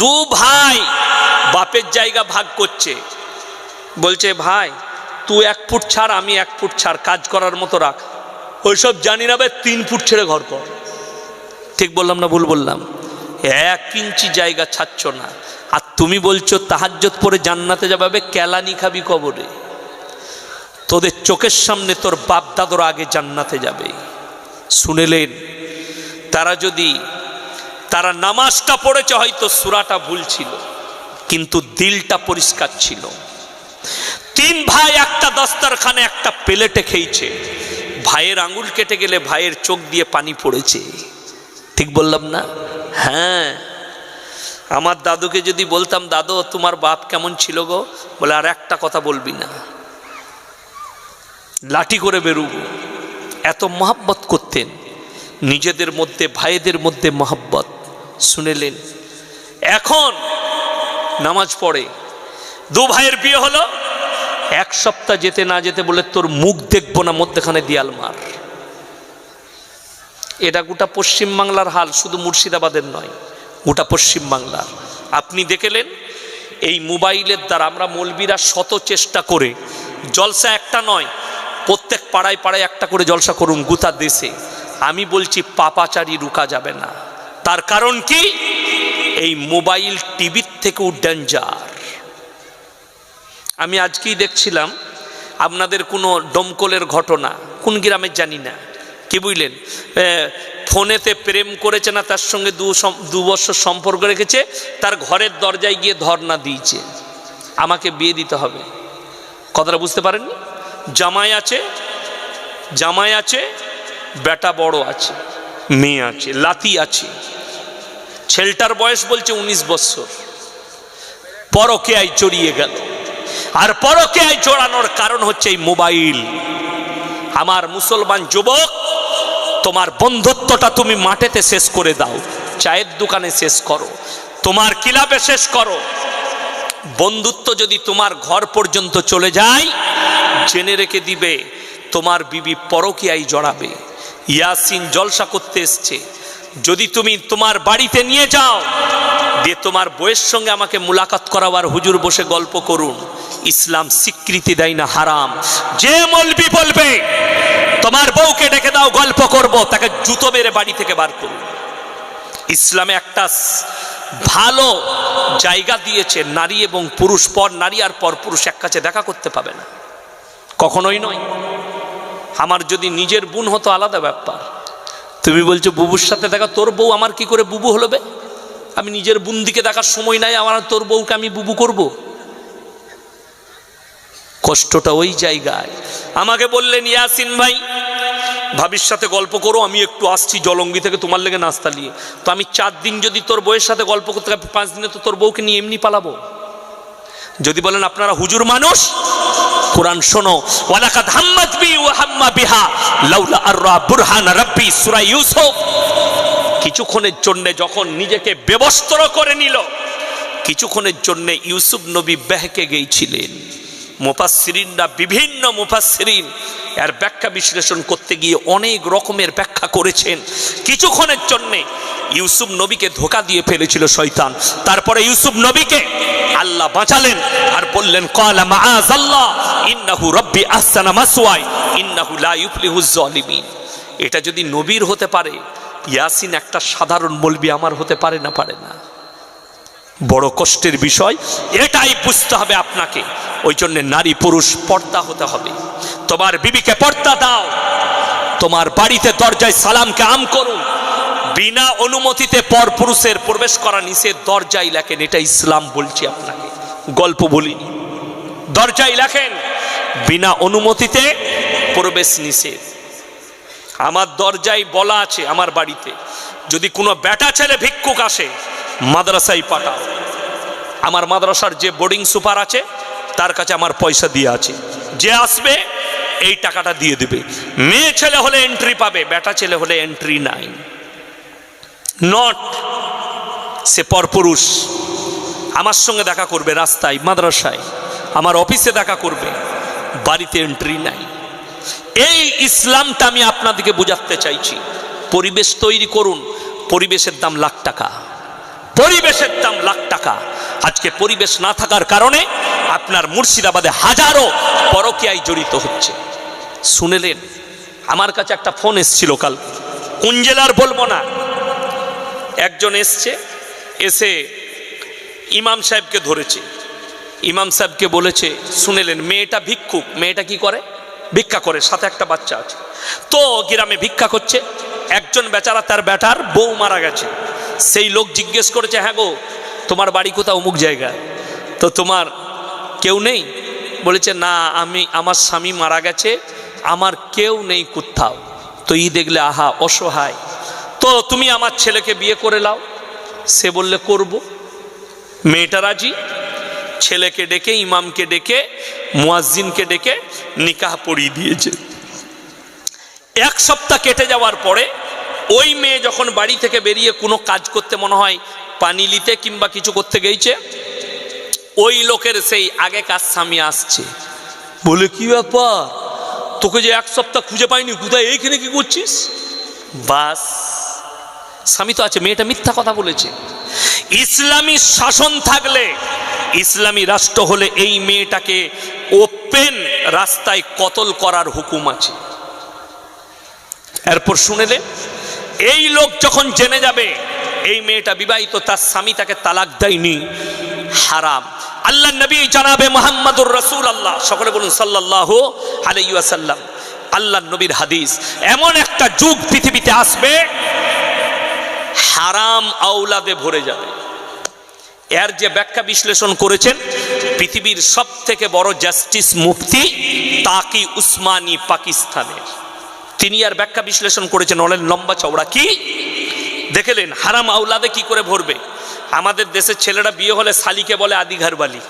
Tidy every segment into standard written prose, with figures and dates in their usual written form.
দু ভাই বাপের জায়গা ভাগ করছে, বলছে ভাই তুই 1 ফুট ছাড়, আমি 1 ফুট ছাড়, কাজ করার মতো রাখ। ওইসব জানি না ভাই, 3 ফুট ছেড়ে ঘর কর। ঠিক বললাম না ভুল বললাম? 1 ইঞ্চি জায়গা ছাড়ছ না, আর তুমি বলছো তাহাজ্জুদ পড়ে জান্নাতে যাবে, কেলানি খাবি কবরে। তোদের চোখের সামনে তোর বাপ দাদুর আগে জান্নাতে যাবে। শুনেলেন? তারা নামাজটা পড়েছে, হয়তো সূরাটা ভুল ছিল, কিন্তু দিলটা পরিষ্কার ছিল। 3 ভাই একটা দস্তরখানে একটা প্লেটে খেয়েছে। ভাইয়ের আঙুল কেটে গেলে ভাইয়ের চোখ দিয়ে পানি পড়েছে। ঠিক বললাম না? হ্যাঁ। আমার দাদুকে যদি বলতাম, দাদু তোমার বাপ কেমন ছিল গো, বলে আর একটা কথা বলবি না, লাঠি করে বেরোবো। এত মহব্বত করতেন নিজেদের মধ্যে, ভাইদের মধ্যে মহব্বত। শুনেলেন? এখন নামাজ পড়ে, 2 ভাইয়ের বিয়ে হলো, 1 সপ্তাহ যেতে না যেতে বলে তোর মুখ দেখবো না, মধ্যখানে দেয়াল মার। এটা গোটা পশ্চিম বাংলার হাল, শুধু মুর্শিদাবাদের নয়, গোটা পশ্চিম বাংলার। আপনি দেখলেন এই মোবাইলের দ্বারা আমরা মৌলবীরা শত চেষ্টা করে, জলসা একটা নয়, প্রত্যেক পাড়ায় পাড়ায় একটা করে জলসা করুন গোটা দেশে। আমি বলছি পাপাচারী রুকা যাবে না। তার কারণ কি? এই মোবাইল টিভির থেকেও ডেঞ্জার। আমি আজকেই দেখছিলাম আপনাদের কোনো দমকলের ঘটনা, কোন গ্রামের জানি না, কি বুঝলেন, ফোনেতে প্রেম করেছে না, তার সঙ্গে 2 বছর সম্পর্ক রেখেছে, তার ঘরের দরজায় গিয়ে ধর্ণা দিয়েছে, আমাকে বিয়ে দিতে হবে। কথাটা বুঝতে পারেননি? জামাই আছে, বেটা বড় আছে, মেয়ে আছে, লাতি আছে। ছেলেটার বয়স বলছে 19 বছর। পরকীয়ায় জড়িয়ে গেল। আর পরকীয়ায় জড়ানোর কারণ হচ্ছে এই মোবাইল। আমার মুসলমান যুবক, তোমার বন্ধুত্বটা তুমি মাঠেতে শেষ করে দাও, চায়ের দোকানে শেষ করো, তোমার ক্লাবে শেষ করো। বন্ধুত্ব যদি তোমার ঘর পর্যন্ত চলে যায়, জেনে রেখে দিবে তোমার বিবি পরকীয়ায় জড়াবে। ইয়াসিন জলসা করতে এসছে, যদি তুমি তোমার বাড়িতে নিয়ে যাও, দিয়ে তোমার বউয়ের সঙ্গে আমাকে মুলাকাত করাবার, হুজুর বসে গল্প করুন, ইসলাম স্বীকৃতি দেয় না, হারাম। যে মৌলবি বলবে তোমার বউকে ডেকে দাও গল্প করব, তাকে জুতো মেরে বাড়ি থেকে বার করুন। ইসলামে একটা ভালো জায়গা দিয়েছে, নারী এবং পুরুষ, পর নারী আর পর পুরুষ এক কাছে দেখা করতে পাবে না, কখনোই নয়। আমার যদি নিজের বোন হতো আলাদা ব্যাপার। তুমি বলছো বুবুর সাথে দেখা, তোর বউ আমার কি করে বুবু হলো বে? আমি নিজের বোনদিকে দেখার সময় নাই, আমার তোর বউকে আমি বুবু করব? কষ্টটা ওই জায়গায়। আমাকে বললেন ইয়াসিন ভাই ভাবির সাথে গল্প করো, আমি একটু আসছি জলঙ্গি থেকে তোমার লেগে নাস্তা নিয়ে। তো আমি 4 দিন যদি তোর বউয়ের সাথে গল্প করতে, 5 দিনে তো তোর বউকে নিয়ে এমনি পালাবো। যদি বলেন আপনারা হুজুর মানুষ, কোরআন শোনো, ওয়ালাকাদ হাম্মাত বি ওয়া হাম্মা বিহা লাউলা আররা বুরহান রাব্বি, সূরা ইউসুফ। কিছুক্ষণের জন্য যখন নিজেকে বেবস্ত্র করে নিল, কিছুক্ষণের জন্য ইউসুফ নবী বেহকে গিয়েছিলেন। মুফাসসিরিনরা, বিভিন্ন মুফাসসিরিন এর ব্যাখ্যা বিশ্লেষণ করতে গিয়ে অনেক রকমের ব্যাখ্যা করেছেন। কিছুক্ষণের জন্য ইউসুফ নবীকে ধোঁকা দিয়ে ফেলেছিল শয়তান। তারপরে ইউসুফ নবীকে আল্লাহ বাঁচালেন আর বললেন ক্বালা মাআযাল্লাহ ইন্নাহু রাব্বি আহসানা মাসওয়াই ইন্নাহু লা ইউফলিহুজ জালিমিন। এটা যদি নবীর হতে পারে, ইয়াসিন একটা সাধারণ মৌলবি আমার হতে পারে না? পারে না। বড় কষ্টের বিষয়, এটাই বুঝতে হবে আপনাকে। ওই জন্য নারী পুরুষ পর্দা হতে হবে। তোমার বিবিকে পর্দা দাও, তোমার বাড়িতে দরজায় সালামকে আম করুন। বিনা অনুমতিতে পর পুরুষের প্রবেশ করা নিষেধ, দরজায় লেখেন, এটা ইসলাম বলছি আপনাকে, গল্প বলিনি। দরজায় লেখেন বিনা অনুমতিতে প্রবেশ নিষেধ। আমার দরজায় বলা আছে, আমার বাড়িতে যদি কোনো বেটা ছেলে ভিক্ষুক আসে, মাদ্রাসায় পাঠাও। আমার মাদ্রাসার যে বোর্ডিং সুপার আছে, তার কাছে আমার পয়সা দিয়ে আছে, যে আসবে এই টাকাটা দিয়ে দেবে। মেয়ে ছেলে হলে এন্ট্রি পাবে, বেটা ছেলে হলে এন্ট্রি নাই। নট সে পরপুরুষ। আমার সঙ্গে দেখা করবে রাস্তায়, মাদ্রাসায়, আমার অফিসে দেখা করবে, বাড়িতে এন্ট্রি নাই। এই ইসলামটা আমি আপনাদেরকে বোঝাতে চাইছি। পরিবেশ তৈরি করুন, পরিবেশের দাম লাখ টাকা। পরিবেশের দাম লাখ টাকা। আজকে পরিবেশ না থাকার কারণে আপনার মুর্শিদাবাদে হাজারো পরকীয়ায় জড়িত হচ্ছে। শুনেলেন, আমার কাছে একটা ফোন এসছিল কাল, কোন জেলার বলবো না, একজন এসছে, এসে ইমাম সাহেবকে ধরেছে। ইমাম সাহেবকে বলেছে, শুনেলেন, মেয়েটা ভিক্ষুক, মেয়েটা কি করে, ভিক্ষা করে, সাথে একটা বাচ্চা আছে। তো গ্রামে ভিক্ষা করছে, একজন বেচারা তার বেটার বউ মারা গেছে। সেই লোক জিজ্ঞেস করেছে, হ্যাঁ গো, তোমার বাড়ি কোথাও অমুক জায়গায়, তো তোমার কেউ নেই? বলেছে, না, আমার স্বামী মারা গেছে, আমার কেউ নেই কোথাও। তো দেখলে, আহা অসহায়, তো তুমি আমার ছেলেকে বিয়ে করে লাও। সে বললে, করব। মেয়েটা রাজি। ছেলেকে ডেকে, ইমামকে ডেকে, মুয়াজ্জিনকে ডেকে নিকাহ পড়িয়ে দিয়েছে। এক সপ্তাহ কেটে যাওয়ার পরে ওই মেয়ে যখন বাড়ি থেকে বেরিয়ে কোনো কাজ করতে, মনে হয় পানি নিতে কিংবা কিছু করতে গেছে, ওই লোকের সেই আগেকার স্বামী আসছে। বলে, কি ব্যাপার, তোকে যে এক সপ্তাহ খুঁজে পাইনি, কোথায়, এইখানে কি করছিস? বাস, স্বামী তো আছে, মেয়েটা মিথ্যা কথা বলেছে। ইসলামী শাসন থাকলে, ইসলামী রাষ্ট্র হলে এই মেয়েটাকে ওপেন রাস্তায় কতল করার হুকুম আছে। এরপর শুনেলে, এই লোক যখন জেনে যাবে এই মেয়েটা বিবাহিত, তার স্বামী তাকে তালাক দেয়নি, হারাম। আল্লাহ নবী জানাবে মুহাম্মাদুর রাসূলুল্লাহ, সকলে বলুন সাল্লাল্লাহু আলাইহি ওয়াসাল্লাম। আল্লাহ নবীর হাদিস, এমন একটা যুগ পৃথিবীতে আসবে, হারাম আওলাদে ভরে যাবে। এর যে ব্যাখ্যা বিশ্লেষণ করেছেন পৃথিবীর সব থেকে বড় জাস্টিস মুফতি তাকি উসমানী পাকিস্তানের, তিনি আর ব্যাখ্যা বিশ্লেষণ করেছেন, অনেক লম্বা চওড়া। কি দেখলেন, হারাম আওলাদে কি করে ভরবে? আমাদের দেশের ছেলেরা বিয়ে হলে শালিকে বলে আদি ঘরবালি,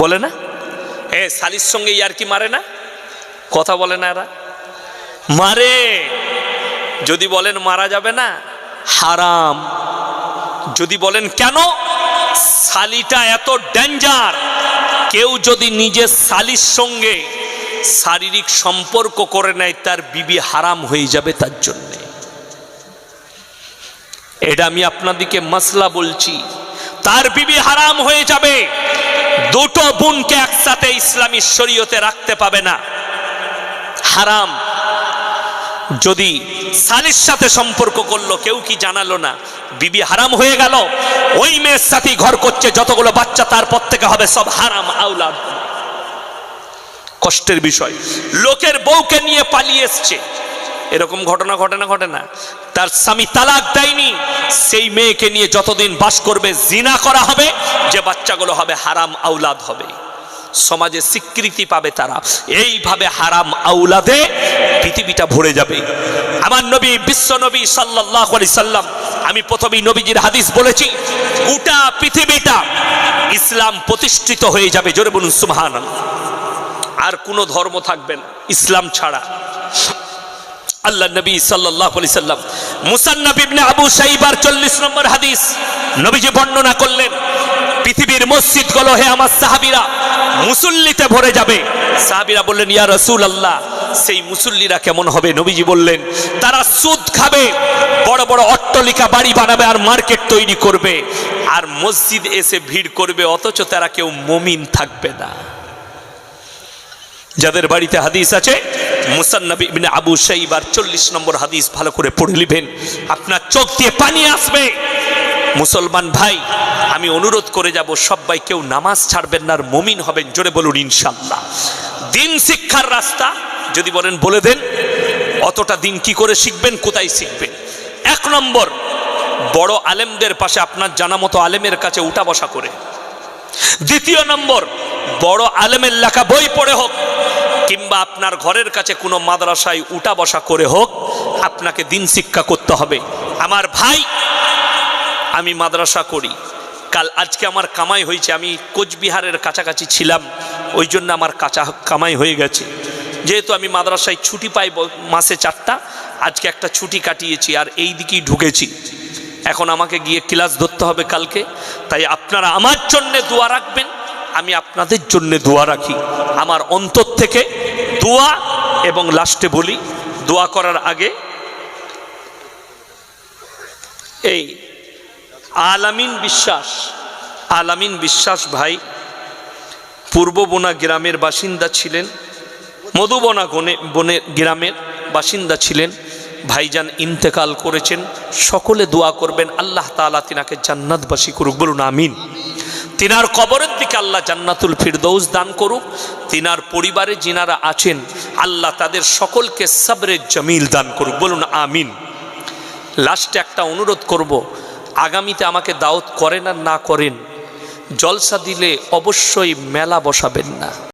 বলে না? শালির সঙ্গে ইয়ার কি মারে না? কথা বলে না এরা? মারে। যদি বলেন মারা যাবে না, হারাম। যদি বলেন কেন, শালিটা এত ডেঞ্জার, কেউ যদি নিজের শালির সঙ্গে শারীরিক সম্পর্ক করে নেয়, তার বিবি হারাম হয়ে যাবে তার জন্য। এটা আমি আপনাদেরকে মাসলা বলছি, তার বিবি হারাম হয়ে যাবে। দুটো বোনকে একসাথে ইসলামী শরীয়তে রাখতে পাবে না, হারাম। যদি শালির সাথে সম্পর্ক করলো, কেউ কি জানালো না, বিবি হারাম হয়ে গেল। ওই মেয়ের সাথে ঘর করছে, যতগুলো বাচ্চা তার পর থেকে হবে সব হারাম আওলাদ। কষ্টের বিষয়, লোকের বউকে নিয়ে পালিয়ে এসছে, এরকম ঘটনা ঘটে না, তার স্বামী তালাক দেয়নি, সেই মেয়েকে নিয়ে যতদিন বাস করবে জিনা করা হবে, যে বাচ্চাগুলো হবে হারাম আওলাদ হবে, সমাজে স্বীকৃতি পাবে তারা। এইভাবে হারাম আওলাদে পৃথিবীটা ভরে যাবে। আমার নবী, বিশ্ব নবী সাল্লাল্লাহু আলাইহি সাল্লাম, আমি প্রথমেই নবীজির হাদিস বলেছি, গোটা পৃথিবীটা ইসলাম প্রতিষ্ঠিত হয়ে যাবে। জোরে বলুন সুবহানাল্লাহ। আর কোনো ধর্ম থাকবে না ইসলাম ছাড়া। আল্লাহ নবী সাল্লাল্লাহু আলাইহি সাল্লাম, মুসান্নাফ ইবনে আবু শাইবার 40 নম্বর হাদিস, নবীজি বর্ণনা করলেন, পৃথিবীর মসজিদগুলো, হে আমার সাহাবীরা, মুসল্লিতে ভরে যাবে। সাহাবীরা বললেন, ইয়া রাসূলুল্লাহ, সেই মুসল্লিরা কেমন হবে? নবীজি বললেন, তারা সুদ খাবে, বড় বড় অট্টালিকা বাড়ি বানাবে আর মার্কেট তৈরি করবে, আর মসজিদ এসে ভিড় করবে, অথচ তারা কেউ মুমিন থাকবে না। যাদের বাড়িতে হাদিস আছে, মুসান্নাফ ইবনে আবু শাইবার 40 নম্বর হাদিস, ভালো করে পড়ে নেবেন, আপনার চোখ দিয়ে পানি আসবে। মুসলমান ভাই, আমি অনুরোধ করে যাব, সবাই কেউ নামাজ ছাড়বেন না, আর মুমিন হবেন। জোরে বলুন ইনশাআল্লাহ। দিন শিক্ষার রাস্তা যদি বলেন বলে দেন, অতটা দিন কি করে শিখবেন, কোথায় শিখবেন? 1 নম্বর, বড় আলেমদের পাশে আপনার জানা মতো আলেমের কাছে উঠা বসা করে। 2 নম্বর, বড় আলেমের লেখা বই পড়ে হোক, কিংবা আপনার ঘরের কাছে কোনো মাদ্রাসায় উঠা বসা করে হোক, আপনাকে দিন শিক্ষা করতে হবে। আমার ভাই, আমি মাদ্রাসা করি, আজকে আমার কামাই হয়েছে, আমি কোচবিহারের কাছাকাছি ছিলাম, ওই জন্য আমার কামাই হয়ে গেছে। যেহেতু আমি মাদ্রাসায় ছুটি পাই মাসে 4টা, আজকে একটা ছুটি কাটিয়েছি, আর এই দিকেই ঢুকেছি। এখন আমাকে গিয়ে ক্লাস ধরতে হবে কালকে, তাই আপনারা আমার জন্য দোয়া রাখবেন, আমি আপনাদের জন্য দোয়া রাখি। আমার অন্তর থেকে দোয়া, এবং লাস্টে বলি, দোয়া করার আগে, এই আলামিন বিশ্বাস ভাই পূর্ববনা গ্রামের বাসিন্দা ছিলেন, মধুবনা বনের গ্রামের বাসিন্দা ছিলেন। ভাইজান ইন্তেকাল করেছেন। সকলে দোয়া করবেন আল্লাহ তাআলা তিনাকে জান্নাতবাসী করুক, বলুন আমিন। তিনার কবরের দিকে আল্লাহ জান্নাতুল ফিরদৌস দান করুক। তিনার পরিবারে যিনারা আছেন আল্লাহ তাদের সকলকে সবরে জমিল দান করুক, বলুন আমিন। লাস্টে একটা অনুরোধ করব, আগামীতে আমাকে দাওয়াত করেন আর না করেন, জলসা দিলে অবশ্যই মেলা বসাবেন না।